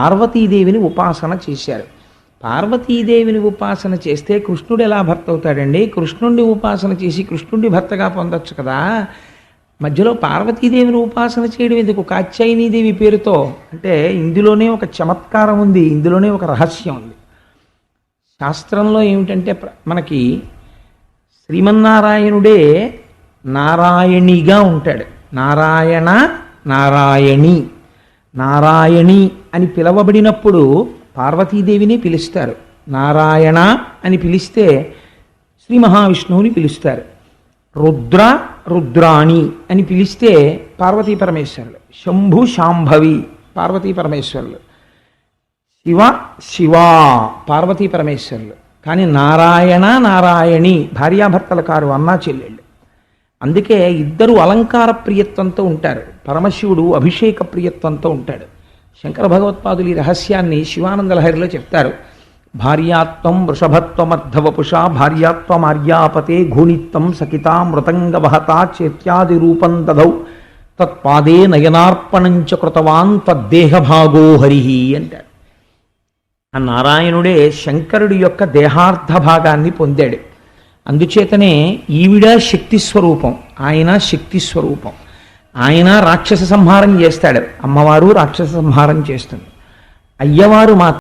పార్వతీదేవిని ఉపాసన చేశారు. పార్వతీదేవిని ఉపాసన చేస్తే కృష్ణుడు ఎలా భర్త అవుతాడండి? కృష్ణుడిని ఉపాసన చేసి కృష్ణుడి భర్తగా పొందొచ్చు కదా. మధ్యలో పార్వతీదేవిని ఉపాసన చేయడం ఎందుకు కాత్యాయనీదేవి పేరుతో? అంటే ఇందులోనే ఒక చమత్కారం ఉంది, ఇందులోనే ఒక రహస్యం ఉంది. శాస్త్రంలో ఏమిటంటే మనకి శ్రీమన్నారాయణుడే నారాయణిగా ఉంటాడు. నారాయణ నారాయణి నారాయణి అని పిలవబడినప్పుడు పార్వతీదేవిని పిలుస్తారు. నారాయణ అని పిలిస్తే శ్రీ మహావిష్ణువుని పిలుస్తారు. రుద్ర రుద్రాణి అని పిలిస్తే పార్వతీ పరమేశ్వరులు. శంభు శాంభవి పార్వతీ పరమేశ్వరులు. శివ శివా పార్వతీ పరమేశ్వరులు. కానీ నారాయణ నారాయణి భార్యాభర్తల కారు, అన్నా చెల్లెళ్ళు. అందుకే ఇద్దరు అలంకార ప్రియత్వంతో ఉంటారు. పరమశివుడు అభిషేక ప్రియత్వంతో ఉంటాడు. శంకర భగవత్పాదులు ఈ రహస్యాన్ని శివానంద లహరిలో చెప్తారు. భార్యాత్వం వృషభత్వమర్ధవపుషా భార్యాత్వమార్యాపతే ఘూణిత్వం సకితా మృతంగవహతా చేత్యాది రూపం దదౌ తత్పాదే నయనార్పణంచ కృతవాన్ తద్దేహభాగో హరి అంటారు. ఆ నారాయణుడే శంకరుడి యొక్క దేహార్థ భాగాన్ని పొందాడు. అందుచేతనే ఈవిడ శక్తి స్వరూపం, ఆయన శక్తి స్వరూపం. ఆయన రాక్షస సంహారం చేస్తాడు, అమ్మవారు రాక్షస సంహారం చేస్తుంది. అయ్యవారు మాత్రం